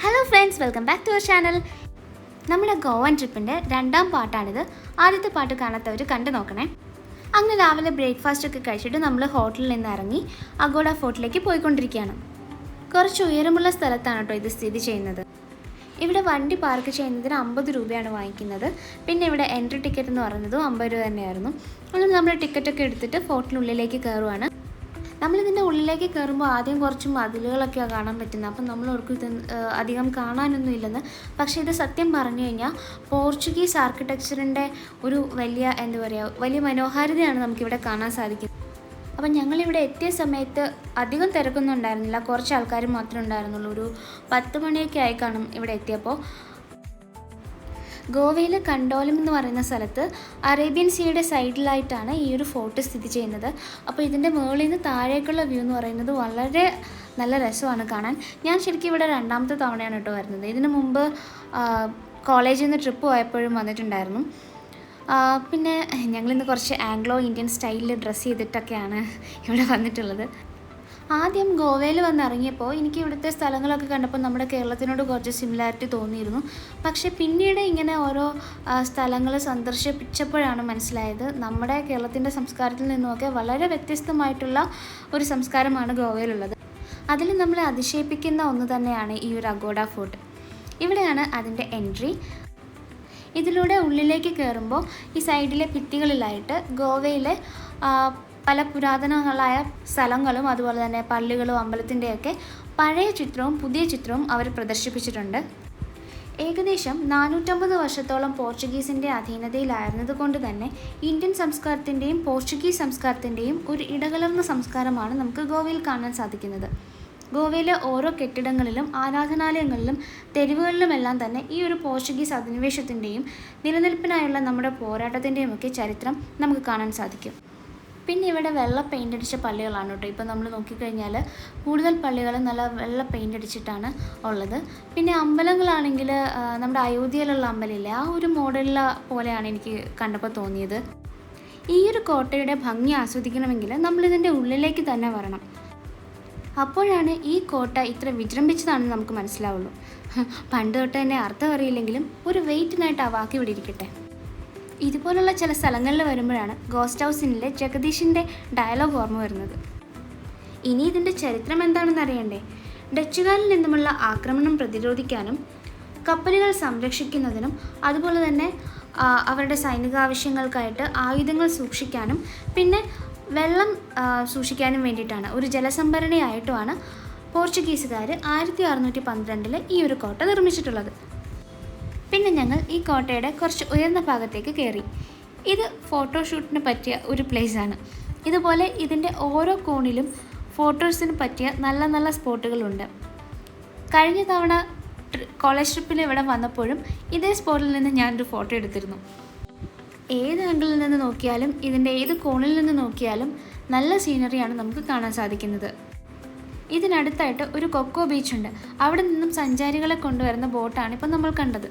Hello friends, welcome back to our channel. നമ്മുടെ ഗോവൻ ട്രിപ്പിൻ്റെ രണ്ടാം പാർട്ടാണിത്. ആദ്യത്തെ പാട്ട് കാണാത്തവർ കണ്ടു നോക്കണേ. അങ്ങനെ രാവിലെ ബ്രേക്ക്ഫാസ്റ്റ് ഒക്കെ കഴിച്ചിട്ട് നമ്മൾ ഹോട്ടലിൽ നിന്ന് ഇറങ്ങി അഗോഡ ഫോർട്ടിലേക്ക് പോയിക്കൊണ്ടിരിക്കുകയാണ്. കുറച്ച് ഉയരമുള്ള സ്ഥലത്താണ് കേട്ടോ ഇത് സ്ഥിതി ചെയ്യുന്നത്. ഇവിടെ വണ്ടി പാർക്ക് ചെയ്യുന്നതിന് 50 രൂപയാണ് വാങ്ങിക്കുന്നത്. പിന്നെ ഇവിടെ എൻട്രി ടിക്കറ്റ് എന്ന് പറയുന്നതും 50 രൂപ തന്നെയായിരുന്നു. അങ്ങനെ നമ്മൾ ടിക്കറ്റൊക്കെ എടുത്തിട്ട് ഫോർട്ടിനുള്ളിലേക്ക് കയറുവാണ്. നമ്മളിതിൻ്റെ ഉള്ളിലേക്ക് കയറുമ്പോൾ ആദ്യം കുറച്ച് മതിലുകളൊക്കെയാണ് കാണാൻ പറ്റുന്നത്. അപ്പം നമ്മൾ ഓർക്കും ഇത് അധികം കാണാനൊന്നും ഇല്ലെന്ന്. പക്ഷേ ഇത് സത്യം പറഞ്ഞു കഴിഞ്ഞാൽ പോർച്ചുഗീസ് ആർക്കിടെക്ചറിൻ്റെ ഒരു വലിയ മനോഹാരിതയാണ് നമുക്കിവിടെ കാണാൻ സാധിക്കുന്നത്. അപ്പം ഞങ്ങളിവിടെ എത്തിയ സമയത്ത് അധികം തിരക്കൊന്നും ഉണ്ടായിരുന്നില്ല. കുറച്ച് ആൾക്കാർ മാത്രമേ ഉണ്ടായിരുന്നുള്ളൂ. ഒരു 10 മണിയൊക്കെ ആയി കാണും ഇവിടെ എത്തിയപ്പോൾ. ഗോവയിലെ കണ്ടോലം എന്ന് പറയുന്ന സ്ഥലത്ത് അറേബ്യൻ സീയുടെ സൈഡിലായിട്ടാണ് ഈ ഒരു ഫോർട്ട് സ്ഥിതി ചെയ്യുന്നത്. അപ്പോൾ ഇതിൻ്റെ മുകളിൽ നിന്ന് താഴേക്കുള്ള വ്യൂ എന്ന് പറയുന്നത് വളരെ നല്ല രസമാണ് കാണാൻ. ഞാൻ ശരിക്കും ഇവിടെ രണ്ടാമത്തെ തവണയാണ് കേട്ടോ വരുന്നത്. ഇതിനു മുമ്പ് കോളേജിൽ നിന്ന് ട്രിപ്പ് പോയപ്പോഴും വന്നിട്ടുണ്ടായിരുന്നു. പിന്നെ ഞങ്ങളിന്ന് കുറച്ച് ആംഗ്ലോ ഇന്ത്യൻ സ്റ്റൈലിൽ ഡ്രസ്സ് ചെയ്തിട്ടൊക്കെയാണ് ഇവിടെ വന്നിട്ടുള്ളത്. ആദ്യം ഗോവയിൽ വന്നിറങ്ങിയപ്പോൾ എനിക്ക് ഇവിടുത്തെ സ്ഥലങ്ങളൊക്കെ കണ്ടപ്പോൾ നമ്മുടെ കേരളത്തിനോട് കുറച്ച് സിമിലാരിറ്റി തോന്നിയിരുന്നു. പക്ഷേ പിന്നീട് ഇങ്ങനെ ഓരോ സ്ഥലങ്ങൾ സന്ദർശിച്ചപ്പോഴാണ് മനസ്സിലായത് നമ്മുടെ കേരളത്തിൻ്റെ സംസ്കാരത്തിൽ നിന്നുമൊക്കെ വളരെ വ്യത്യസ്തമായിട്ടുള്ള ഒരു സംസ്കാരമാണ് ഗോവയിലുള്ളത്. അതിൽ നമ്മളെ അതിശയിപ്പിക്കുന്ന ഒന്ന് തന്നെയാണ് ഈ ഒരു അഗോഡ ഫോർട്ട്. ഇവിടെയാണ് അതിൻ്റെ എൻട്രി. ഇതിലൂടെ ഉള്ളിലേക്ക് കയറുമ്പോൾ ഈ സൈഡിലെ ഭിത്തികളിലായിട്ട് ഗോവയിലെ പല പുരാതനങ്ങളായ സ്ഥലങ്ങളും അതുപോലെ തന്നെ പള്ളികളും അമ്പലത്തിൻ്റെയൊക്കെ പഴയ ചിത്രവും പുതിയ ചിത്രവും അവർ പ്രദർശിപ്പിച്ചിട്ടുണ്ട്. ഏകദേശം 450 വർഷത്തോളം പോർച്ചുഗീസിൻ്റെ അധീനതയിലായിരുന്നത് കൊണ്ട് തന്നെ ഇന്ത്യൻ സംസ്കാരത്തിൻ്റെയും പോർച്ചുഗീസ് സംസ്കാരത്തിൻ്റെയും ഒരു ഇടകലർന്ന സംസ്കാരമാണ് നമുക്ക് ഗോവയിൽ കാണാൻ സാധിക്കുന്നത്. ഗോവയിലെ ഓരോ കെട്ടിടങ്ങളിലും ആരാധനാലയങ്ങളിലും തെരുവുകളിലുമെല്ലാം തന്നെ ഈ ഒരു പോർച്ചുഗീസ് അധിനിവേശത്തിൻ്റെയും നിലനിൽപ്പിനായുള്ള നമ്മുടെ പോരാട്ടത്തിൻ്റെയും ഒക്കെ ചരിത്രം നമുക്ക് കാണാൻ സാധിക്കും. പിന്നെ ഇവിടെ വെള്ള പെയിൻ്റ് അടിച്ച പള്ളികളാണ് കേട്ടോ. ഇപ്പോൾ നമ്മൾ നോക്കിക്കഴിഞ്ഞാൽ കൂടുതൽ പള്ളികൾ നല്ല വെള്ള പെയിൻ്റ് അടിച്ചിട്ടാണ് ഉള്ളത്. പിന്നെ അമ്പലങ്ങളാണെങ്കിൽ നമ്മുടെ അയോധ്യയിലുള്ള അമ്പലമില്ലേ, ആ ഒരു മോഡലിൽ പോലെയാണ് എനിക്ക് കണ്ടപ്പോൾ തോന്നിയത്. ഈ ഒരു കോട്ടയുടെ ഭംഗി ആസ്വദിക്കണമെങ്കിൽ നമ്മളിതിൻ്റെ ഉള്ളിലേക്ക് തന്നെ വരണം. അപ്പോഴാണ് ഈ കോട്ട ഇത്ര വിജൃംഭിച്ചതാണെന്ന് നമുക്ക് മനസ്സിലാവുള്ളൂ. പണ്ട് തൊട്ട് തന്നെ അർത്ഥം അറിയില്ലെങ്കിലും ഒരു വെയിറ്റിനായിട്ട് ആ വാക്ക് ഇവിടെ ഇരിക്കട്ടെ. ഇതുപോലുള്ള ചില സ്ഥലങ്ങളിൽ വരുമ്പോഴാണ് ഗോസ്റ്റ് ഹൗസിനിലെ ജഗദീഷിൻ്റെ ഡയലോഗ് ഓർമ്മ വരുന്നത്. ഇനി ഇതിൻ്റെ ചരിത്രം എന്താണെന്ന് അറിയണ്ടേ? ഡച്ചുകാരിൽ നിന്നുമുള്ള ആക്രമണം പ്രതിരോധിക്കാനും കപ്പലുകൾ സംരക്ഷിക്കുന്നതിനും അതുപോലെ തന്നെ അവരുടെ സൈനികാവശ്യങ്ങൾക്കായിട്ട് ആയുധങ്ങൾ സൂക്ഷിക്കാനും പിന്നെ വെള്ളം സൂക്ഷിക്കാനും വേണ്ടിയിട്ടാണ് ഒരു ജലസംഭരണിയായിട്ടുമാണ് പോർച്ചുഗീസുകാർ 1612 ഈ ഒരു കോട്ട നിർമ്മിച്ചിട്ടുള്ളത്. പിന്നെ ഞങ്ങൾ ഈ കോട്ടയുടെ കുറച്ച് ഉയർന്ന ഭാഗത്തേക്ക് കയറി. ഇത് ഫോട്ടോഷൂട്ടിന് പറ്റിയ ഒരു പ്ലേസാണ്. ഇതുപോലെ ഇതിൻ്റെ ഓരോ കോണിലും ഫോട്ടോസിന് പറ്റിയ നല്ല നല്ല സ്പോട്ടുകളുണ്ട്. കഴിഞ്ഞ തവണ കോളേജ് ട്രിപ്പിൽ ഇവിടെ വന്നപ്പോഴും ഇതേ സ്പോട്ടിൽ നിന്ന് ഞാനൊരു ഫോട്ടോ എടുത്തിരുന്നു. ഏത് ആംഗിളിൽ നിന്ന് നോക്കിയാലും ഇതിൻ്റെ ഏത് കോണിൽ നിന്ന് നോക്കിയാലും നല്ല സീനറിയാണ് നമുക്ക് കാണാൻ സാധിക്കുന്നത്. ഇതിനടുത്തായിട്ട് ഒരു കൊക്കോ ബീച്ചുണ്ട്. അവിടെ നിന്നും സഞ്ചാരികളെ കൊണ്ടുവരുന്ന ബോട്ടാണ് ഇപ്പം നമ്മൾ കണ്ടത്.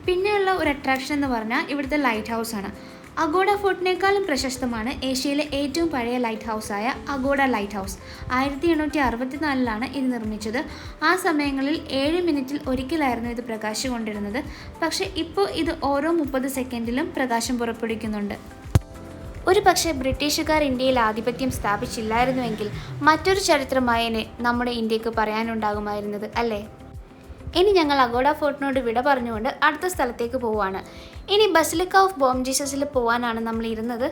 പിന്നെയുള്ള ഒരു അട്രാക്ഷൻ എന്ന് പറഞ്ഞാൽ ഇവിടുത്തെ ലൈറ്റ് ഹൗസാണ്. അഗോഡ ഫോർട്ടിനേക്കാളും പ്രശസ്തമാണ് ഏഷ്യയിലെ ഏറ്റവും പഴയ ലൈറ്റ് ഹൗസായ അഗോഡ ലൈറ്റ് ഹൗസ്. 1864 ഇത് നിർമ്മിച്ചത്. ആ സമയങ്ങളിൽ 7 മിനിറ്റിൽ ഒരിക്കലായിരുന്നു ഇത് പ്രകാശിച്ചുകൊണ്ടിരുന്നത്. പക്ഷേ ഇപ്പോൾ ഇത് ഓരോ 30 സെക്കൻഡിലും പ്രകാശം പുറപ്പെടുവിക്കുന്നുണ്ട്. ഒരു പക്ഷേ ബ്രിട്ടീഷുകാർ ഇന്ത്യയിൽ ആധിപത്യം സ്ഥാപിച്ചില്ലായിരുന്നുവെങ്കിൽ മറ്റൊരു ചരിത്രമായേനെ നമ്മുടെ ഇന്ത്യക്ക് പറയാനുണ്ടാകുമായിരുന്നത് അല്ലേ? ഇനി ഞങ്ങൾ അഗോഡ ഫോർട്ടിനോട് വിട പറഞ്ഞുകൊണ്ട് അടുത്ത സ്ഥലത്തേക്ക് പോവുകയാണ്. ഇനി ബസിലിക്ക ഓഫ് ബോം ജീസസിൽ പോകാനാണ് നമ്മൾ ഇരുന്നത്.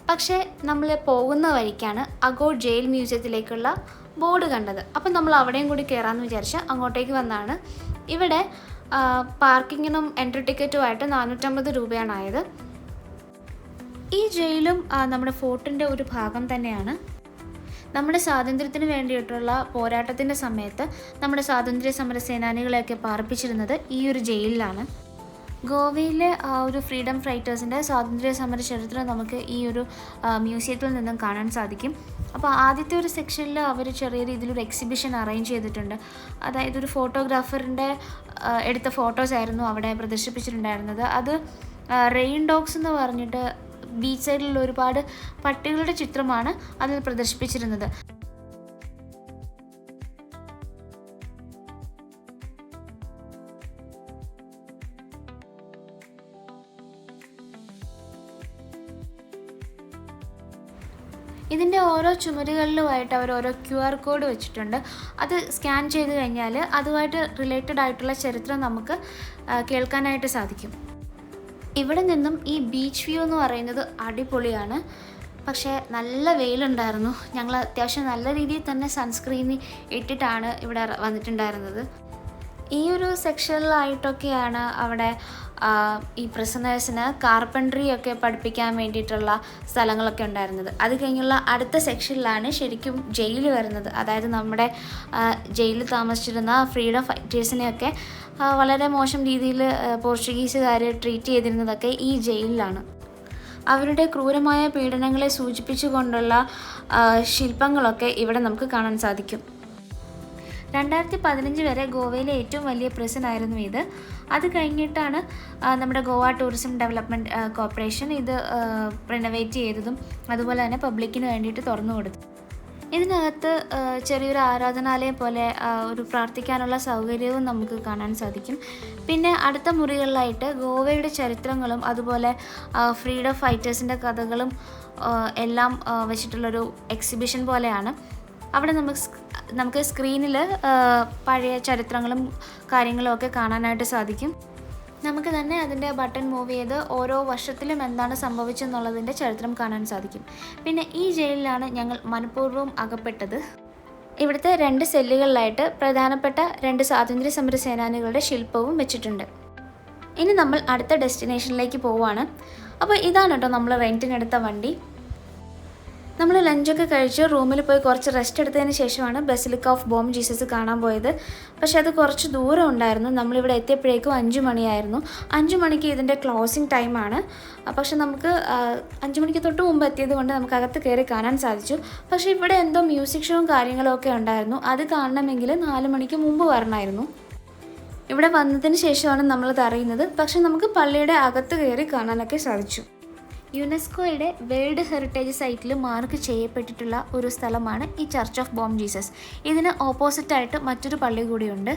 പക്ഷേ നമ്മൾ പോകുന്ന വഴിക്കാണ് അഗോഡ് ജയിൽ മ്യൂസിയത്തിലേക്കുള്ള ബോർഡ് കണ്ടത്. അപ്പം നമ്മൾ അവിടെയും കൂടി കയറാമെന്ന് വിചാരിച്ച് അങ്ങോട്ടേക്ക് വന്നതാണ്. ഇവിടെ പാർക്കിങ്ങിനും എൻട്രി ടിക്കറ്റുമായിട്ട് 450 രൂപയാണ് ആയത്. ഈ ജയിലും നമ്മുടെ ഫോർട്ടിൻ്റെ ഒരു ഭാഗം തന്നെയാണ്. നമ്മുടെ സ്വാതന്ത്ര്യത്തിന് വേണ്ടിയിട്ടുള്ള പോരാട്ടത്തിൻ്റെ സമയത്ത് നമ്മുടെ സ്വാതന്ത്ര്യ സമര സേനാനികളെയൊക്കെ പാർപ്പിച്ചിരുന്നത് ഈ ഒരു ജയിലിലാണ്. ഗോവയിലെ ഒരു ഫ്രീഡം ഫൈറ്റേഴ്സിൻ്റെ സ്വാതന്ത്ര്യ സമര ചരിത്രം നമുക്ക് ഈ ഒരു മ്യൂസിയത്തിൽ നിന്നും കാണാൻ സാധിക്കും. അപ്പോൾ ആദ്യത്തെ ഒരു സെക്ഷനിൽ അവർ ചെറിയ രീതിയിലൊരു എക്സിബിഷൻ അറേഞ്ച് ചെയ്തിട്ടുണ്ട്. അതായത് ഒരു ഫോട്ടോഗ്രാഫറിൻ്റെ എടുത്ത ഫോട്ടോസായിരുന്നു അവിടെ പ്രദർശിപ്പിച്ചിട്ടുണ്ടായിരുന്നത്. അത് റെയിൻ ഡോഗ്സ് എന്ന് പറഞ്ഞിട്ട് ബീച്ച് സൈഡിലുള്ള ഒരുപാട് പട്ടികളുടെ ചിത്രമാണ് അതിൽ പ്രദർശിപ്പിച്ചിരുന്നത്. ഇതിൻ്റെ ഓരോ ചുമരുകളിലുമായിട്ട് അവർ ഓരോ QR കോഡ് വെച്ചിട്ടുണ്ട്. അത് സ്കാൻ ചെയ്ത് കഴിഞ്ഞാൽ അതുമായിട്ട് റിലേറ്റഡ് ആയിട്ടുള്ള ചരിത്രം നമുക്ക് കേൾക്കാനായിട്ട് സാധിക്കും. ഇവിടെ നിന്നും ഈ ബീച്ച് വ്യൂ എന്ന് പറയുന്നത് അടിപൊളിയാണ്. പക്ഷേ നല്ല വെയിലുണ്ടായിരുന്നു. ഞങ്ങൾ അത്യാവശ്യം നല്ല രീതിയിൽ തന്നെ സൺസ്ക്രീൻ ഇട്ടിട്ടാണ് ഇവിടെ വന്നിട്ടുണ്ടായിരുന്നത്. ഈ ഒരു സെക്ഷനിലായിട്ടൊക്കെയാണ് അവിടെ ഈ പ്രിസണേഴ്സിന് കാർപ്പൻട്രി ഒക്കെ പഠിപ്പിക്കാൻ വേണ്ടിയിട്ടുള്ള സ്ഥലങ്ങളൊക്കെ ഉണ്ടായിരുന്നത്. അത് കഴിഞ്ഞുള്ള അടുത്ത സെക്ഷനിലാണ് ശരിക്കും ജയിൽ വരുന്നത്. അതായത് നമ്മുടെ ജയിലിൽ താമസിച്ചിരുന്ന ഫ്രീഡം ഫൈറ്റേഴ്സിനെയൊക്കെ വളരെ മോശം രീതിയിൽ പോർച്ചുഗീസുകാർ ട്രീറ്റ് ചെയ്തിരുന്നതൊക്കെ ഈ ജയിലിലാണ്. അവരുടെ ക്രൂരമായ പീഡനങ്ങളെ സൂചിപ്പിച്ചുകൊണ്ടുള്ള ശില്പങ്ങളൊക്കെ ഇവിടെ നമുക്ക് കാണാൻ സാധിക്കും. 2015 വരെ ഗോവയിലെ ഏറ്റവും വലിയ പ്രിസൺ ആയിരുന്നു ഇത്. അത് കഴിഞ്ഞിട്ടാണ് നമ്മുടെ ഗോവ ടൂറിസം ഡെവലപ്മെൻറ്റ് കോർപ്പറേഷൻ ഇത് റിനോവേറ്റ് ചെയ്തതും അതുപോലെ തന്നെ പബ്ലിക്കിന് വേണ്ടിയിട്ട് തുറന്നു കൊടുത്തു. ഇതിനകത്ത് ചെറിയൊരു ആരാധനാലയം പോലെ ഒരു പ്രാർത്ഥിക്കാനുള്ള സൗകര്യവും നമുക്ക് കാണാൻ സാധിക്കും. പിന്നെ അടുത്ത മുറികളിലായിട്ട് ഗോവയുടെ ചരിത്രങ്ങളും അതുപോലെ ഫ്രീഡം ഫൈറ്റേഴ്സിൻ്റെ കഥകളും എല്ലാം വെച്ചിട്ടുള്ളൊരു എക്സിബിഷൻ പോലെയാണ്. അവിടെ നമുക്ക് സ്ക്രീനിൽ പഴയ ചരിത്രങ്ങളും കാര്യങ്ങളും ഒക്കെ കാണാനായിട്ട് സാധിക്കും. നമുക്ക് തന്നെ അതിൻ്റെ ബട്ടൺ മൂവ് ചെയ്ത് ഓരോ വർഷത്തിലും എന്താണ് സംഭവിച്ചെന്നുള്ളതിൻ്റെ ചരിത്രം കാണാൻ സാധിക്കും. പിന്നെ ഈ ജയിലിലാണ് ഞങ്ങൾ മനഃപൂർവ്വം അകപ്പെട്ടത്. ഇവിടുത്തെ 2 സെല്ലുകളിലായിട്ട് പ്രധാനപ്പെട്ട 2 സ്വാതന്ത്ര്യ സമര സേനാനികളുടെ ശില്പവും വെച്ചിട്ടുണ്ട്. ഇനി നമ്മൾ അടുത്ത ഡെസ്റ്റിനേഷനിലേക്ക് പോവുകയാണ്. അപ്പോൾ ഇതാണ് കേട്ടോ നമ്മൾ റെൻറ്റിനെടുത്ത വണ്ടി. നമ്മൾ ലഞ്ചൊക്കെ കഴിച്ച് റൂമിൽ പോയി കുറച്ച് റെസ്റ്റ് എടുത്തതിന് ശേഷമാണ് ബസിലിക്ക ഓഫ് ബോം ജീസസ് കാണാൻ പോയത്. പക്ഷേ അത് കുറച്ച് ദൂരം ഉണ്ടായിരുന്നു. നമ്മളിവിടെ എത്തിയപ്പോഴേക്കും 5 മണിയായിരുന്നു. 5 മണിക്ക് ഇതിൻ്റെ ക്ലോസിങ് ടൈമാണ്. പക്ഷെ നമുക്ക് 5 മണിക്ക് തൊട്ട് മുമ്പ് എത്തിയത് കൊണ്ട് നമുക്ക് അകത്ത് കയറി കാണാൻ സാധിച്ചു. പക്ഷേ ഇവിടെ എന്തോ മ്യൂസിക് ഷോയും കാര്യങ്ങളൊക്കെ ഉണ്ടായിരുന്നു. അത് കാണണമെങ്കിൽ 4 മണിക്ക് മുമ്പ് വരണമായിരുന്നു. ഇവിടെ വന്നതിന് ശേഷമാണ് നമ്മളത് അറിയുന്നത്. പക്ഷെ നമുക്ക് പള്ളിയുടെ അകത്ത് കയറി കാണാനൊക്കെ സാധിച്ചു. യുനെസ്കോയുടെ വേൾഡ് ഹെറിറ്റേജ് സൈറ്റിൽ മാർക്ക് ചെയ്യപ്പെട്ടിട്ടുള്ള ഒരു സ്ഥലമാണ് ഈ ചർച്ച് ഓഫ് ബോം ജീസസ്. ഇതിന് ഓപ്പോസിറ്റായിട്ട് മറ്റൊരു പള്ളി കൂടിയുണ്ട്.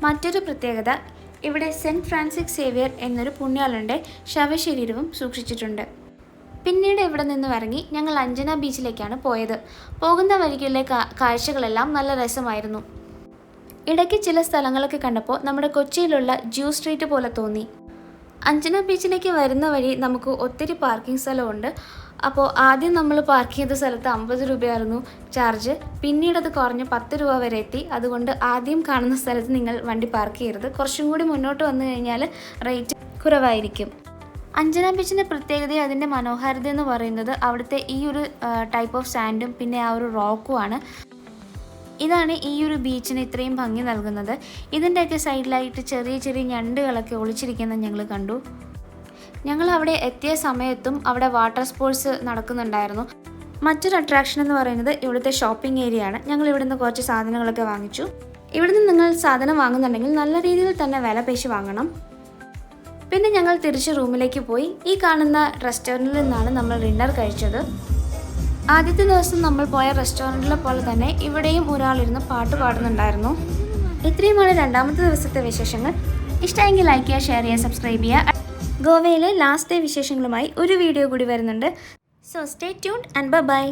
മറ്റൊരു പ്രത്യേകത, ഇവിടെ സെൻറ്റ് ഫ്രാൻസിസ് സേവിയർ എന്നൊരു പുണ്യാളൻ്റെ ശവശരീരവും സൂക്ഷിച്ചിട്ടുണ്ട്. പിന്നീട് ഇവിടെ നിന്ന് ഇറങ്ങി ഞങ്ങൾ അഞ്ജന ബീച്ചിലേക്കാണ് പോയത്. പോകുന്ന വഴികളിലെ കാഴ്ചകളെല്ലാം നല്ല രസമായിരുന്നു. ഇടയ്ക്ക് ചില സ്ഥലങ്ങളൊക്കെ കണ്ടപ്പോൾ നമ്മുടെ കൊച്ചിയിലുള്ള ജ്യൂ സ്ട്രീറ്റ് പോലെ തോന്നി. അഞ്ജന ബീച്ചിലേക്ക് വരുന്ന വഴി നമുക്ക് ഒത്തിരി പാർക്കിംഗ് സ്ഥലമുണ്ട്. അപ്പോൾ ആദ്യം നമ്മൾ പാർക്ക് ചെയ്ത സ്ഥലത്ത് 50 രൂപയായിരുന്നു ചാർജ്. പിന്നീട് അത് കുറഞ്ഞ് 10 രൂപ വരെ എത്തി. അതുകൊണ്ട് ആദ്യം കാണുന്ന സ്ഥലത്ത് നിങ്ങൾ വണ്ടി പാർക്ക് ചെയ്യരുത്. കുറച്ചും കൂടി മുന്നോട്ട് വന്നു കഴിഞ്ഞാൽ റേറ്റ് കുറവായിരിക്കും. അഞ്ജന ബീച്ചിൻ്റെ പ്രത്യേകത അതിൻ്റെ മനോഹാരിത എന്ന് പറയുന്നത് അവിടുത്തെ ഈ ഒരു ടൈപ്പ് ഓഫ് സാൻഡും പിന്നെ ആ ഒരു റോക്കുമാണ്. ഇതാണ് ഈ ഒരു ബീച്ചിന് ഇത്രയും ഭംഗി നൽകുന്നത്. ഇതിൻ്റെയൊക്കെ സൈഡിലായിട്ട് ചെറിയ ചെറിയ ഞണ്ടുകളൊക്കെ ഒളിച്ചിരിക്കുന്നത് ഞങ്ങൾ കണ്ടു. ഞങ്ങൾ അവിടെ എത്തിയ സമയത്തും അവിടെ വാട്ടർ സ്പോർട്സ് നടക്കുന്നുണ്ടായിരുന്നു. മറ്റൊരു അട്രാക്ഷൻ എന്ന് പറയുന്നത് ഇവിടുത്തെ ഷോപ്പിംഗ് ഏരിയ ആണ്. ഞങ്ങൾ ഇവിടുന്ന് കുറച്ച് സാധനങ്ങളൊക്കെ വാങ്ങിച്ചു. ഇവിടുന്ന് നിങ്ങൾ സാധനം വാങ്ങുന്നുണ്ടെങ്കിൽ നല്ല രീതിയിൽ തന്നെ വില പേശി വാങ്ങണം. പിന്നെ ഞങ്ങൾ തിരിച്ച് റൂമിലേക്ക് പോയി. ഈ കാണുന്ന റെസ്റ്റോറൻറ്റിൽ നിന്നാണ് നമ്മൾ ഡിന്നർ കഴിച്ചത്. ആദ്യത്തെ ദിവസം നമ്മൾ പോയ റെസ്റ്റോറൻറ്റിലെ പോലെ തന്നെ ഇവിടെയും ഒരാളിരുന്ന് പാട്ട് പാടുന്നുണ്ടായിരുന്നു. ഇത്രയുമാണ് 2ാമത്തെ ദിവസത്തെ വിശേഷങ്ങൾ. ഇഷ്ടമെങ്കിൽ ലൈക്ക് ചെയ്യുക, ഷെയർ ചെയ്യുക, സബ്സ്ക്രൈബ് ചെയ്യുക. ഗോവയിലെ ലാസ്റ്റ് ഡേ വിശേഷങ്ങളുമായി ഒരു വീഡിയോ കൂടി വരുന്നുണ്ട്. So stay tuned and by.